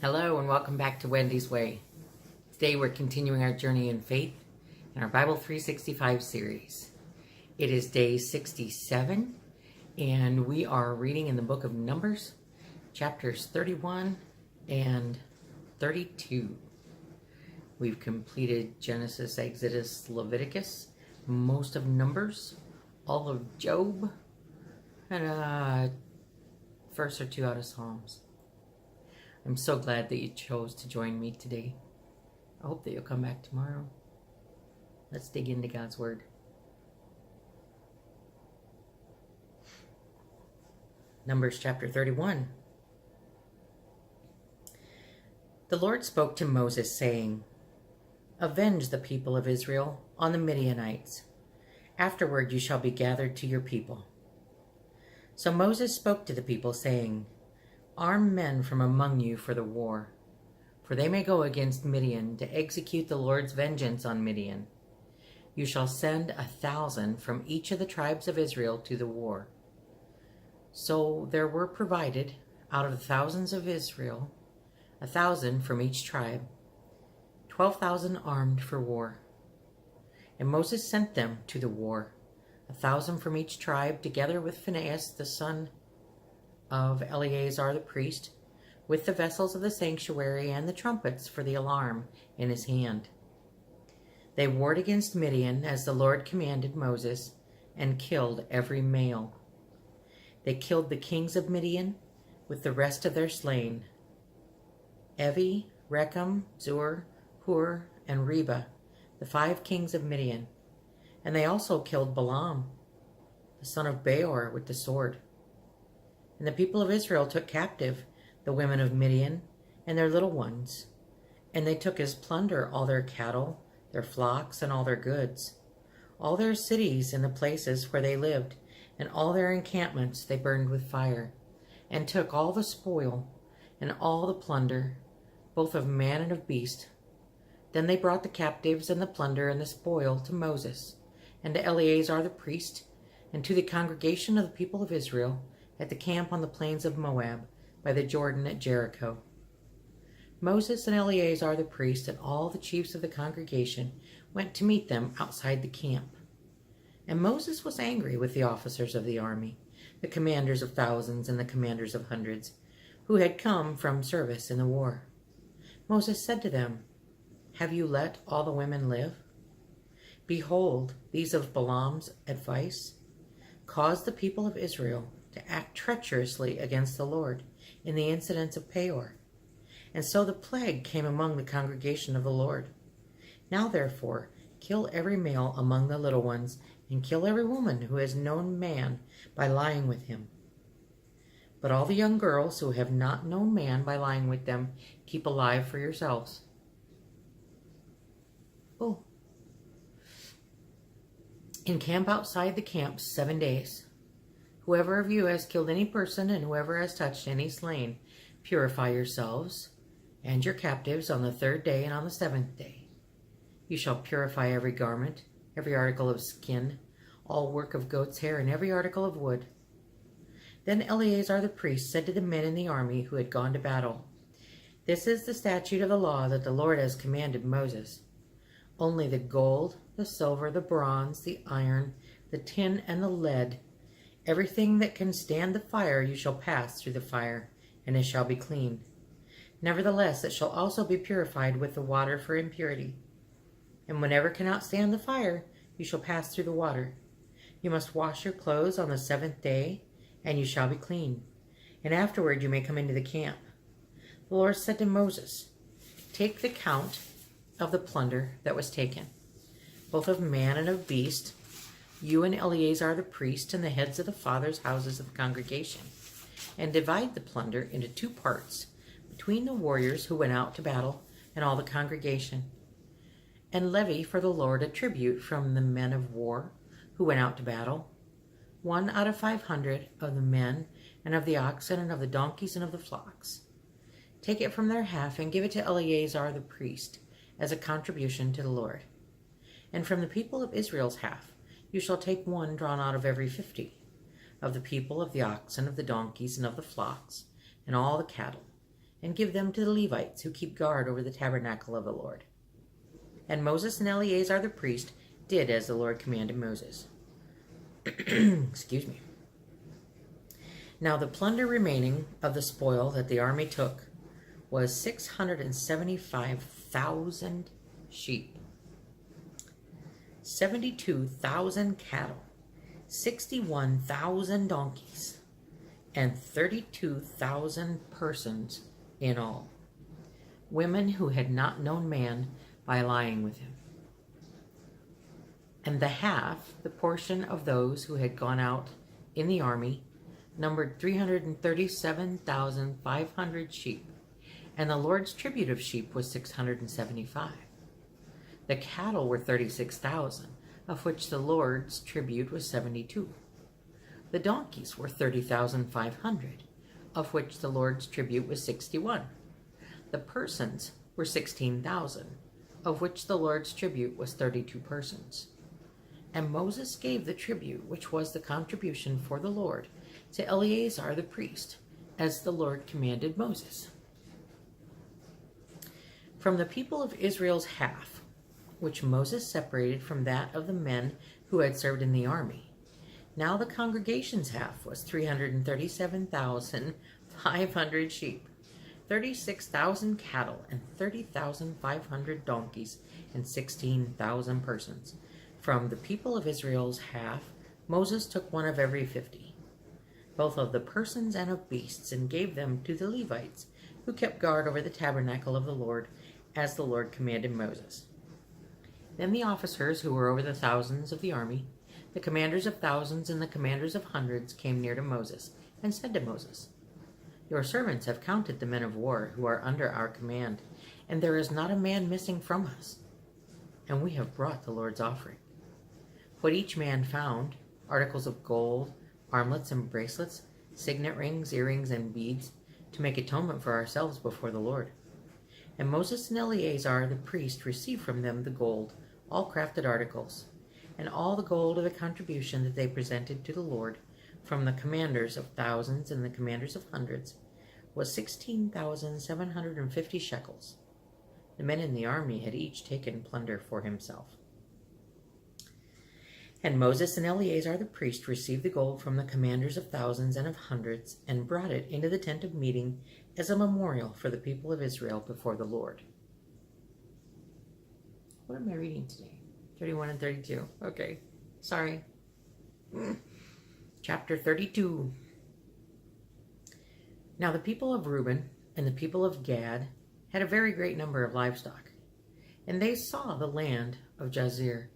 Hello and welcome back to Wendy's Way. Today we're continuing our journey in faith in our Bible 365 series. It is day 67 and we are reading in the book of Numbers, chapters 31 and 32. We've completed Genesis, Exodus, Leviticus, most of Numbers, all of Job, and a verse or two out of Psalms. I'm so glad that you chose to join me today. I hope that you'll come back tomorrow. Let's dig into God's Word. Numbers chapter 31. The Lord spoke to Moses, saying, "Avenge the people of Israel on the Midianites. Afterward you shall be gathered to your people." So Moses spoke to the people, saying, "Arm men from among you for the war, for they may go against Midian to execute the Lord's vengeance on Midian. You shall send 1,000 from each of the tribes of Israel to the war." So there were provided, out of the thousands of Israel, 1,000 from each tribe, 12,000 armed for war. And Moses sent them to the war, 1,000 from each tribe, together with Phinehas the son of Eleazar the priest, with the vessels of the sanctuary and the trumpets for the alarm in his hand. They warred against Midian as the Lord commanded Moses, and killed every male. They killed the kings of Midian with the rest of their slain: Evi, Rechem, Zur, Hur, and Reba, the 5 kings of Midian. And they also killed Balaam, the son of Beor, with the sword. And the people of Israel took captive the women of Midian and their little ones, and they took as plunder all their cattle, their flocks, and all their goods, all their cities and the places where they lived, and all their encampments they burned with fire, and took all the spoil and all the plunder, both of man and of beast. Then they brought the captives and the plunder and the spoil to Moses, and to Eleazar the priest, and to the congregation of the people of Israel, at the camp on the plains of Moab, by the Jordan at Jericho. Moses and Eleazar the priest and all the chiefs of the congregation went to meet them outside the camp. And Moses was angry with the officers of the army, the commanders of thousands and the commanders of hundreds, who had come from service in the war. Moses said to them, "Have you let all the women live? Behold, these of Balaam's advice caused the people of Israel to act treacherously against the Lord in the incidents of Peor. And so the plague came among the congregation of the Lord. Now therefore, kill every male among the little ones, and kill every woman who has known man by lying with him. But all the young girls who have not known man by lying with them, keep alive for yourselves." Encamp outside the camp 7 days. Whoever of you has killed any person, and whoever has touched any slain, purify yourselves and your captives on the 3rd day and on the 7th day. You shall purify every garment, every article of skin, all work of goat's hair, and every article of wood. Then Eleazar the priest said to the men in the army who had gone to battle, "This is the statute of the law that the Lord has commanded Moses. Only the gold, the silver, the bronze, the iron, the tin, and the lead, everything that can stand the fire, you shall pass through the fire, and it shall be clean. Nevertheless, it shall also be purified with the water for impurity. And whenever cannot stand the fire, you shall pass through the water. You must wash your clothes on the 7th day, and you shall be clean. And afterward you may come into the camp." The Lord said to Moses, "Take the count of the plunder that was taken, both of man and of beast, you and Eleazar the priest and the heads of the fathers' houses of the congregation, and divide the plunder into 2 parts between the warriors who went out to battle and all the congregation. And levy for the Lord a tribute from the men of war who went out to battle, 1 out of 500 of the men and of the oxen and of the donkeys and of the flocks. Take it from their half and give it to Eleazar the priest as a contribution to the Lord. And from the people of Israel's half, you shall take 1 drawn out of every 50, of the people, of the oxen, of the donkeys, and of the flocks, and all the cattle, and give them to the Levites who keep guard over the tabernacle of the Lord. And Moses and Eleazar the priest did as the Lord commanded Moses. Excuse me. Now the plunder remaining of the spoil that the army took was 675,000 sheep, 72,000 cattle, 61,000 donkeys, and 32,000 persons in all, women who had not known man by lying with him. And the half, the portion of those who had gone out in the army, numbered 337,500 sheep, and the Lord's tribute of sheep was 675. The cattle were 36,000, of which the Lord's tribute was 72. The donkeys were 30,500, of which the Lord's tribute was 61. The persons were 16,000, of which the Lord's tribute was 32 persons. And Moses gave the tribute, which was the contribution for the Lord, to Eleazar the priest, as the Lord commanded Moses. From the people of Israel's half, which Moses separated from that of the men who had served in the army, now the congregation's half was 337,500 sheep, 36,000 cattle, and 30,500 donkeys, and 16,000 persons. From the people of Israel's half, Moses took one of every 50, both of the persons and of beasts, and gave them to the Levites, who kept guard over the tabernacle of the Lord, as the Lord commanded Moses. Then the officers who were over the thousands of the army, the commanders of thousands and the commanders of hundreds, came near to Moses, and said to Moses, "Your servants have counted the men of war who are under our command, and there is not a man missing from us. And we have brought the Lord's offering. What each man found, articles of gold, armlets and bracelets, signet rings, earrings, and beads, to make atonement for ourselves before the Lord." And Moses and Eleazar the priest received from them the gold, all crafted articles, and all the gold of the contribution that they presented to the Lord from the commanders of thousands and the commanders of hundreds was 16,750 shekels. The men in the army had each taken plunder for himself. And Moses and Eleazar the priest received the gold from the commanders of thousands and of hundreds, and brought it into the tent of meeting as a memorial for the people of Israel before the Lord. What am I reading today? 31 and 32. Okay, sorry. Chapter 32. Now the people of Reuben and the people of Gad had a very great number of livestock, and they saw the land of Jazer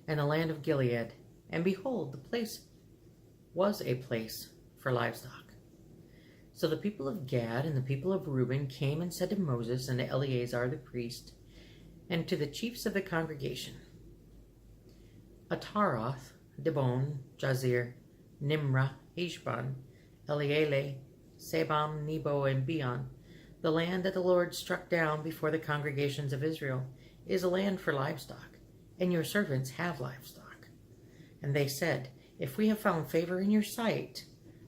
and the land of Gilead, and behold, the place was a place for livestock. So the people of Gad and the people of Reuben came and said to Moses and to Eleazar the priest, and to the chiefs of the congregation, Ataroth, Dibon, Jazer, Nimrah, Heshbon, Eleale, Sebam, Nebo, and Beon, the land that the Lord struck down before the congregations of Israel, is a land for livestock, and your servants have livestock. And they said, "If we have found favor in your sight,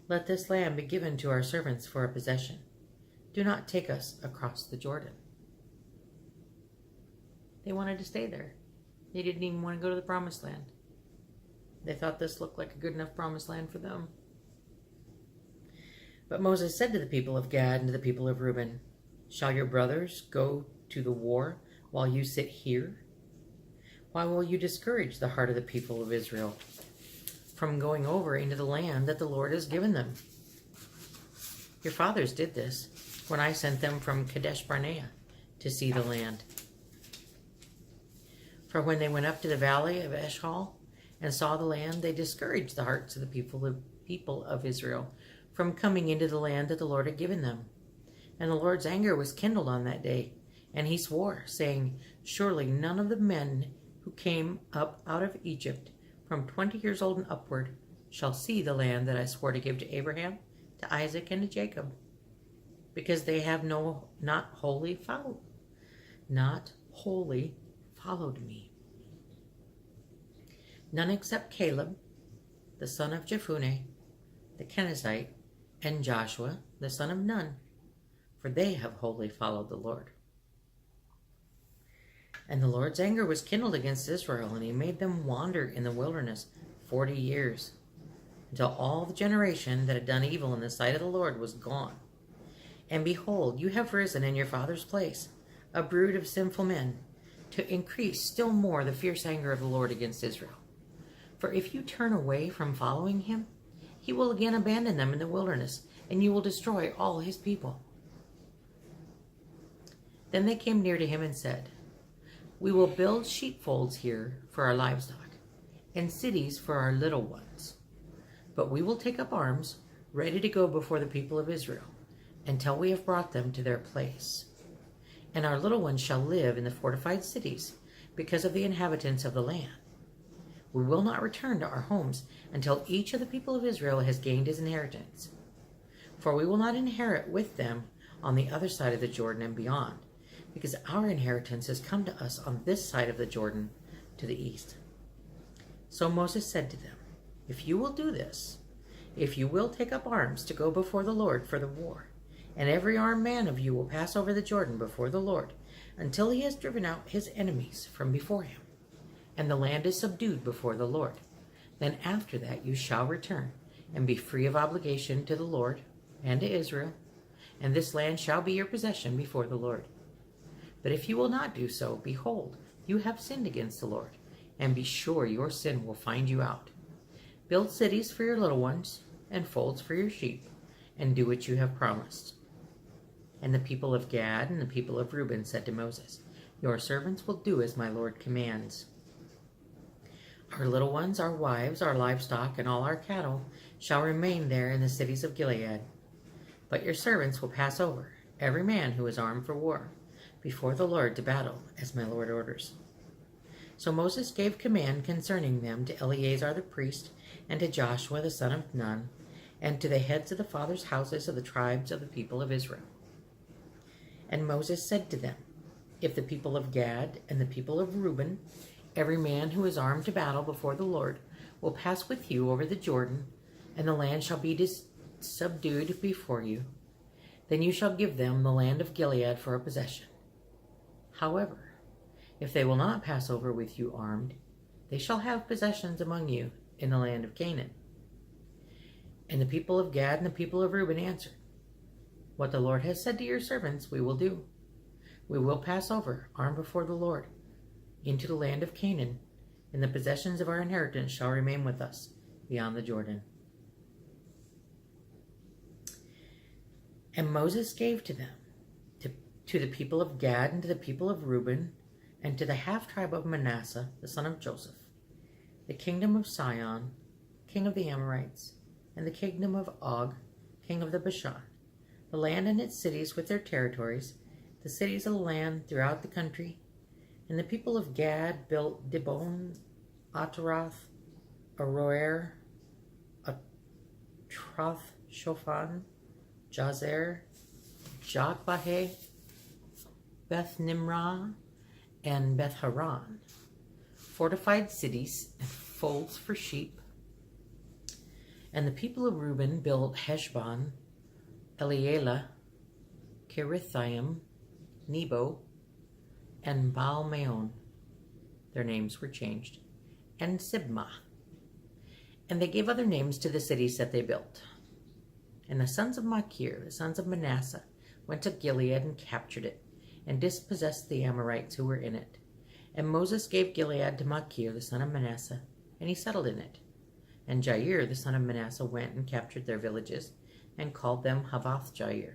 let this land be given to our servants for a possession. Do not take us across the Jordan." They wanted to stay there. They didn't even want to go to the promised land. They thought this looked like a good enough promised land for them. But Moses said to the people of Gad and to the people of Reuben, "Shall your brothers go to the war while you sit here? Why will you discourage the heart of the people of Israel from going over into the land that the Lord has given them? Your fathers did this when I sent them from Kadesh Barnea to see the land. For when they went up to the valley of Eshcol and saw the land, they discouraged the hearts of the people of Israel from coming into the land that the Lord had given them. And the Lord's anger was kindled on that day, and he swore, saying, "Surely none of the men who came up out of Egypt from 20 years old and upward shall see the land that I swore to give to Abraham, to Isaac, and to Jacob, because they have not wholly followed me. None except Caleb, the son of Jephunneh, the Kenizzite, and Joshua, the son of Nun, for they have wholly followed the Lord. And the Lord's anger was kindled against Israel, and he made them wander in the wilderness 40 years, until all the generation that had done evil in the sight of the Lord was gone. And behold, you have risen in your father's place, a brood of sinful men, to increase still more the fierce anger of the Lord against Israel. For if you turn away from following him, he will again abandon them in the wilderness, and you will destroy all his people. Then they came near to him and said, We will build sheepfolds here for our livestock, and cities for our little ones. But we will take up arms, ready to go before the people of Israel, until we have brought them to their place. And our little ones shall live in the fortified cities, because of the inhabitants of the land. We will not return to our homes until each of the people of Israel has gained his inheritance. For we will not inherit with them on the other side of the Jordan and beyond, because our inheritance has come to us on this side of the Jordan to the east. So Moses said to them, If you will do this, if you will take up arms to go before the Lord for the war, and every armed man of you will pass over the Jordan before the Lord, until he has driven out his enemies from before him, and the land is subdued before the Lord, then after that you shall return, and be free of obligation to the Lord and to Israel, and this land shall be your possession before the Lord. But if you will not do so, behold, you have sinned against the Lord, and be sure your sin will find you out. Build cities for your little ones, and folds for your sheep, and do what you have promised. And the people of Gad and the people of Reuben said to Moses, Your servants will do as my Lord commands. Our little ones, our wives, our livestock, and all our cattle shall remain there in the cities of Gilead. But your servants will pass over, every man who is armed for war, before the Lord to battle, as my Lord orders. So Moses gave command concerning them to Eleazar the priest, and to Joshua the son of Nun, and to the heads of the fathers' houses of the tribes of the people of Israel. And Moses said to them, If the people of Gad and the people of Reuben, every man who is armed to battle before the Lord, will pass with you over the Jordan, and the land shall be subdued before you, then you shall give them the land of Gilead for a possession. However, if they will not pass over with you armed, they shall have possessions among you in the land of Canaan. And the people of Gad and the people of Reuben answered, What the Lord has said to your servants we will do. We will pass over, armed before the Lord, into the land of Canaan, and the possessions of our inheritance shall remain with us beyond the Jordan. And Moses gave to them, to the people of Gad and to the people of Reuben, and to the half-tribe of Manasseh, the son of Joseph, the kingdom of Sihon, king of the Amorites, and the kingdom of Og, king of the Bashan, the land and its cities with their territories, the cities of the land throughout the country. And the people of Gad built Dibon, Ataroth, Aroer, Atroth Shofan, Jazer, Jotbahe, Beth Nimrah, and Beth Haran, fortified cities and folds for sheep. And the people of Reuben built Heshbon, Elealeh, Kirithaim, Nebo, and Baal-meon, their names were changed, and Sibmah. And they gave other names to the cities that they built. And the sons of Machir, the sons of Manasseh, went to Gilead and captured it, and dispossessed the Amorites who were in it. And Moses gave Gilead to Machir, the son of Manasseh, and he settled in it. And Jair, the son of Manasseh, went and captured their villages, and called them Havoth Jair.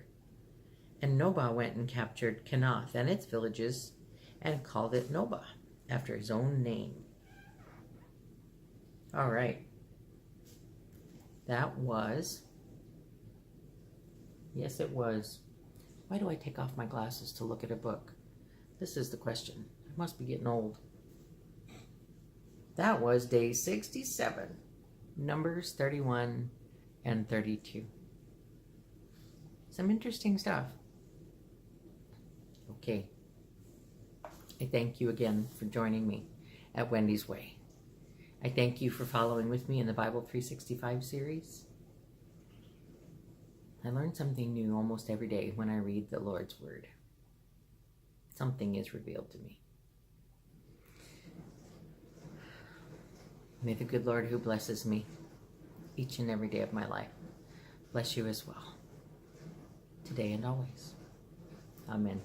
And Nobah went and captured Kenath and its villages, and called it Nobah, after his own name. All right. That was... Yes, it was. Why do I take off my glasses to look at a book? This is the question. I must be getting old. That was day 67, Numbers 31 and 32. Some interesting stuff. Okay. I thank you again for joining me at Wendy's Way. I thank you for following with me in the Bible 365 series. I learn something new almost every day when I read the Lord's Word. Something is revealed to me. May the good Lord who blesses me each and every day of my life bless you as well, today and always. Amen.